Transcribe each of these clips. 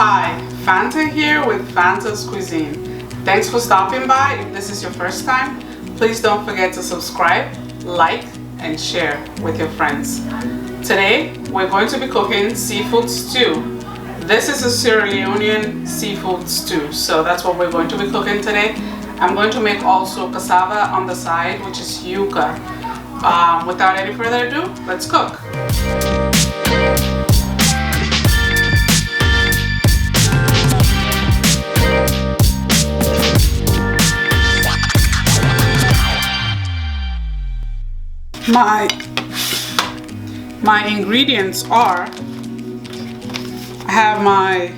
Hi, Fanta here with FANTA'S Cuisine. Thanks for stopping by. If this is your first time, please don't forget to subscribe, like, and share with your friends. Today, we're going to be cooking seafood stew. This is a Sierra Leonean seafood stew, so that's what we're going to be cooking today. I'm going to make also cassava on the side, which is yuca. Without any further ado, let's cook. My ingredients are, I have my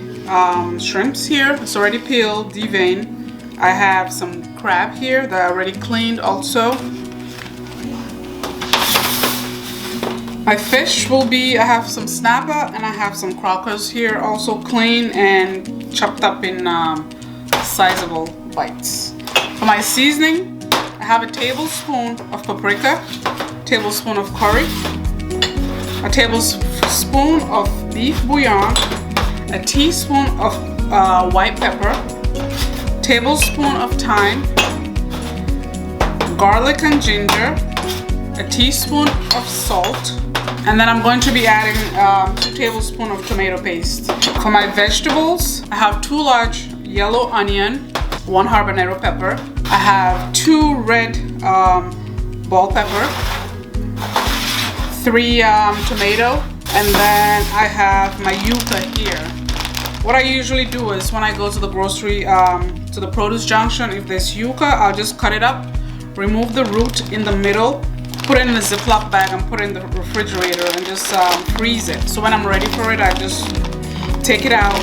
shrimps here. It's already peeled, deveined. I have some crab here that I already cleaned also. My fish will be, I have some snapper and I have some Croakers here also cleaned and chopped up in sizable bites. For my seasoning, I have a tablespoon of paprika, tablespoon of curry, a tablespoon of beef bouillon, a teaspoon of white pepper, tablespoon of thyme, garlic and ginger, a teaspoon of salt, and then I'm going to be adding 2 tablespoons of tomato paste. For my vegetables, I have 2 large yellow onion, 1 habanero pepper, I have 2 red bell pepper, 3 tomato, and then I have my yuca here. What I usually do is when I go to the grocery, to the produce junction, if there's yuca, I'll just cut it up, remove the root in the middle, put it in a Ziploc bag and put it in the refrigerator and just freeze it. So when I'm ready for it, I just take it out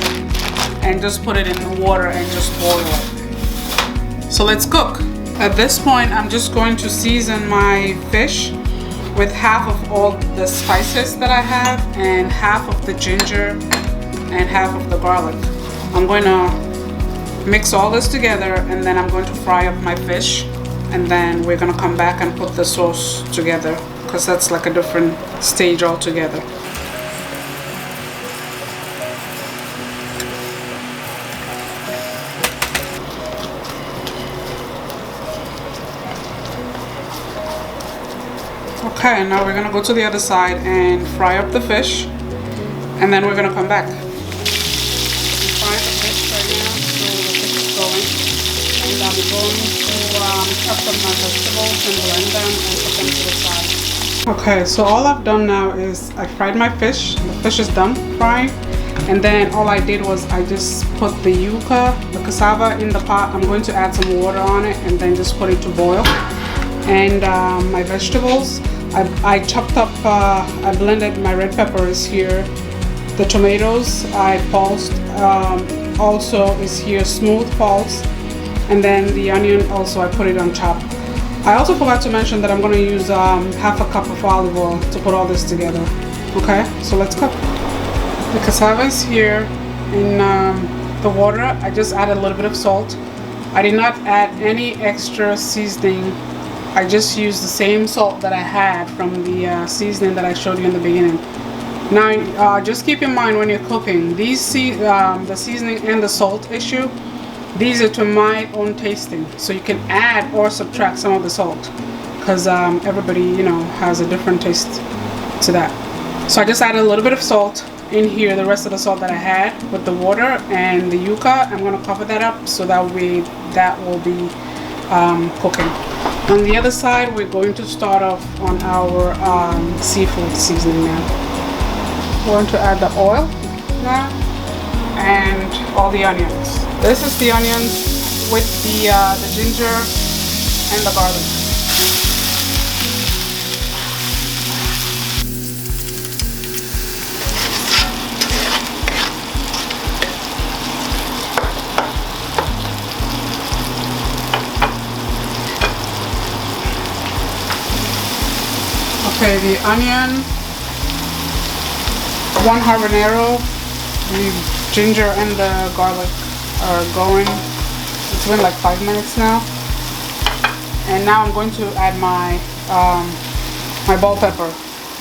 and just put it in the water and just boil it. So let's cook. At this point, I'm just going to season my fish with half of all the spices that I have and half of the ginger and half of the garlic. I'm going to mix all this together and then I'm going to fry up my fish, and then we're going to come back and put the sauce together because that's like a different stage altogether. Okay, now we're gonna go to the other side and fry up the fish, and then we're gonna come back. Fry the fish right now, so the fish is going, and I'm going to chop up my vegetables and blend them and put them to the side. Okay, so all I've done now is I fried my fish. The fish is done frying, and then all I did was I just put the yuca, the cassava in the pot. I'm going to add some water on it and then just put it to boil. And my vegetables, I chopped up, I blended my red peppers here. The tomatoes I pulsed, also is here smooth pulse. And then the onion also, I put it on top. I also forgot to mention that I'm going to use half a cup of olive oil to put all this together. Okay, so let's cook. The cassava is here in the water. I just added a little bit of salt. I did not add any extra seasoning. I just used the same salt that I had from the seasoning that I showed you in the beginning. Now, just keep in mind when you're cooking, these the seasoning and the salt issue, these are to my own tasting. So you can add or subtract some of the salt because everybody, you know, has a different taste to that. So I just added a little bit of salt in here, the rest of the salt that I had with the water and the yuca. I'm going to cover that up so that way that will be cooking. On the other side, we're going to start off on our seafood seasoning now. We're going to add the oil now and all the onions. This is the onions with the ginger and the garlic. Okay, the onion, 1 habanero, the ginger and the garlic are going. It's been like 5 minutes now. And now I'm going to add my bell pepper.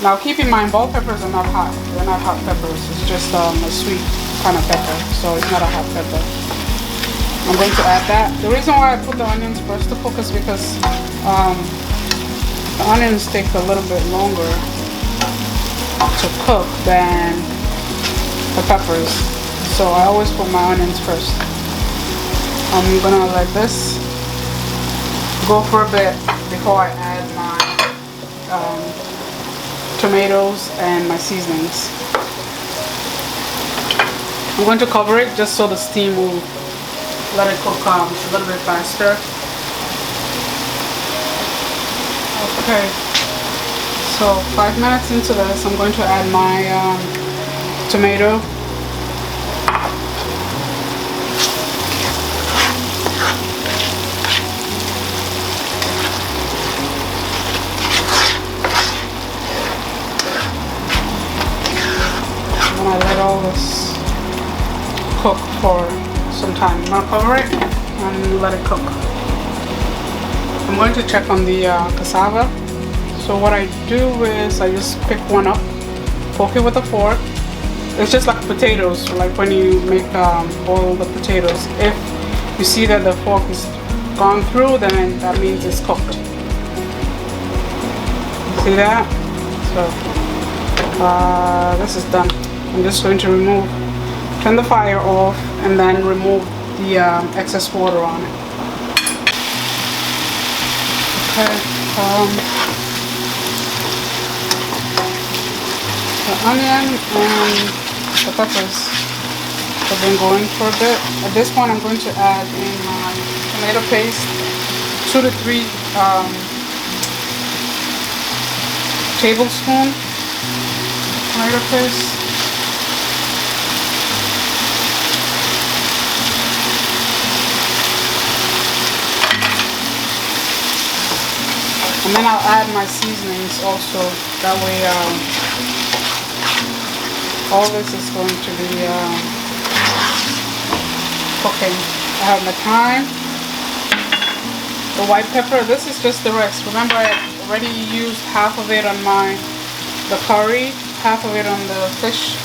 Now keep in mind, bell peppers are not hot. They're not hot peppers. It's just a sweet kind of pepper, so it's not a hot pepper. I'm going to add that. The reason why I put the onions first to cook is because the onions take a little bit longer to cook than the peppers. So I always put my onions first. I'm gonna let this go for a bit before I add my tomatoes and my seasonings. I'm going to cover it just so the steam will let it cook a little bit faster. Okay, so 5 minutes into this, I'm going to add my tomato. And then I let all this cook for some time. I'm going to cover it and let it cook. I'm going to check on the cassava. So what I do is I just pick one up, poke it with a fork. It's just like potatoes, like when you make boil the potatoes. If you see that the fork is gone through, then that means it's cooked. See that? So this is done. I'm just going to turn the fire off, and then remove the excess water on it. Okay. The onion and the peppers have been going for a bit. At this point, I'm going to add in my tomato paste, 2 to 3 tablespoons tomato paste. And then I'll add my seasonings also. That way, all this is going to be cooking. I have my thyme, the white pepper. This is just the rest. Remember, I already used half of it on the curry, half of it on the fish,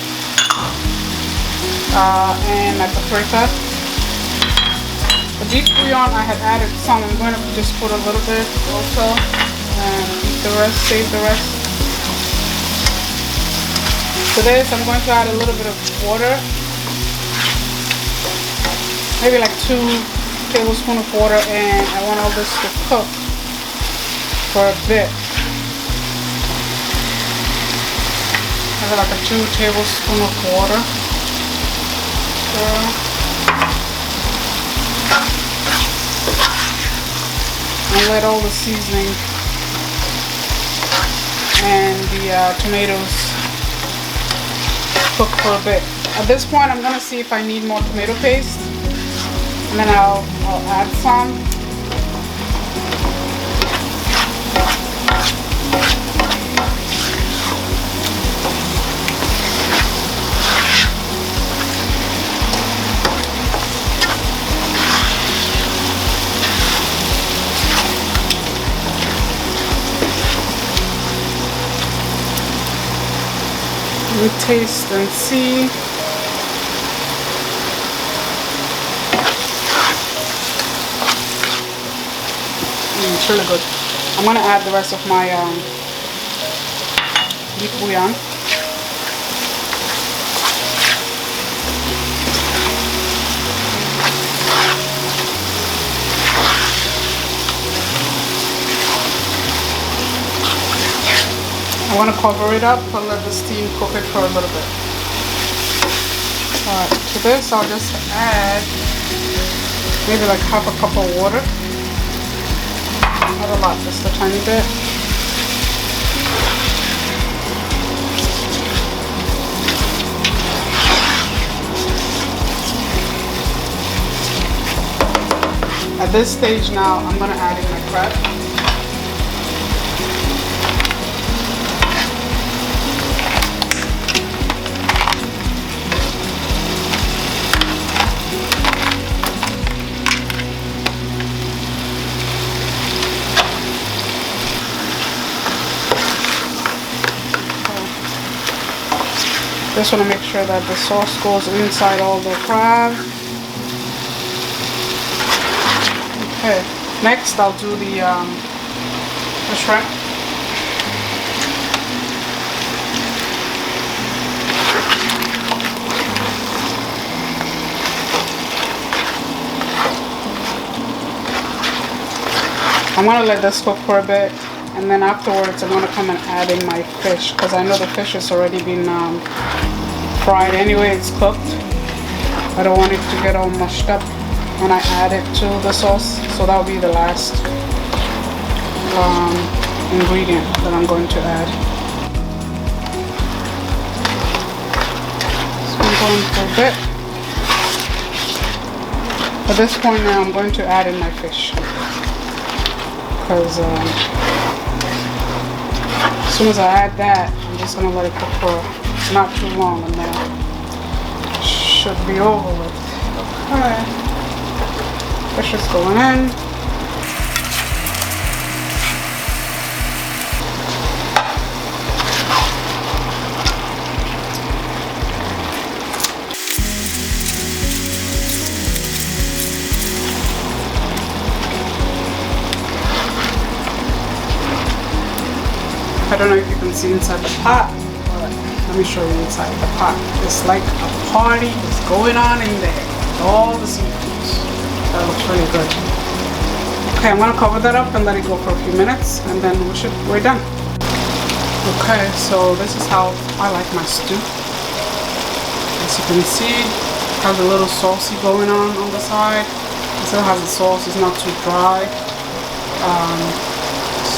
and my paprika. The beef bouillon, I had added some. I'm going to just put a little bit also, and eat the rest, save the rest. To this, I'm going to add a little bit of water, maybe like 2 tablespoons of water, and I want all this to cook for a bit. Maybe like a 2 tablespoons of water. And let all the seasoning and the tomatoes cook for a bit. At this point, I'm gonna see if I need more tomato paste, and then I'll add some. We taste and see. It's really good. I'm gonna add the rest of my beef bouillon. I want to cover it up and let the steam cook it for a little bit. Alright, to this I'll just add maybe like half a cup of water. Not a lot, just a tiny bit. At this stage now, I'm going to add in my crab. Just want to make sure that the sauce goes inside all the crab. Okay, next I'll do the shrimp. I'm gonna let this cook for a bit, and then afterwards I'm gonna come and add in my fish, because I know the fish has already been fried anyway. It's cooked. I don't want it to get all mushed up when I add it to the sauce, so that'll be the last ingredient that I'm going to add. So I'm going for a bit. At this point now I'm going to add in my fish, because as soon as I add that, I'm just going to let it cook for not too long, and then it should be over with. Okay, fish is going in. I don't know if you can see inside the pot, but let me show you inside the pot. It's like a party is going on in there. All the seafoods. That looks really good. Okay, I'm gonna cover that up and let it go for a few minutes, and then we're done. Okay, so this is how I like my stew. As you can see, it has a little saucy going on the side. It still has the sauce, it's not too dry.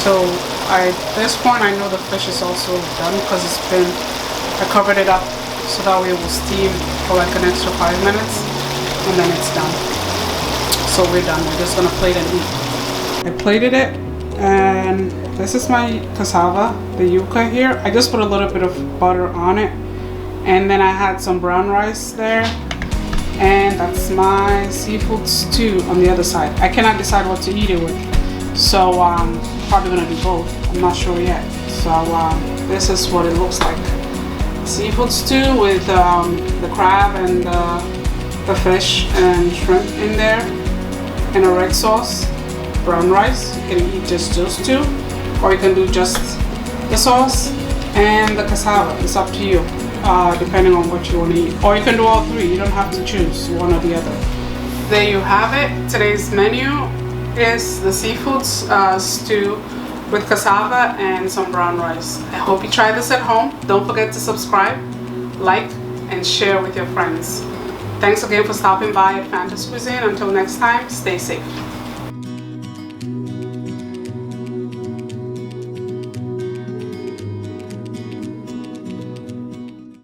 So at this point I know the fish is also done, because I covered it up so that way it will steam for like an extra 5 minutes, and then it's done. So we're done. We're just gonna plate and eat. I plated it, and this is my cassava, the yuca here. I just put a little bit of butter on it, and then I had some brown rice there, and that's my seafood stew on the other side. I cannot decide what to eat it with, so probably gonna do both. I'm not sure yet. So this is what it looks like: seafood stew with the crab and the fish and shrimp in there, and a red sauce, brown rice. You can eat just those two, or you can do just the sauce and the cassava. It's up to you, depending on what you want to eat. Or you can do all three. You don't have to choose one or the other. There you have it. Today's menu is the seafood stew with cassava and some brown rice. I hope you try this at home. Don't forget to subscribe, like, and share with your friends. Thanks again for stopping by at FANTA'S Cuisine. Until next time, stay safe.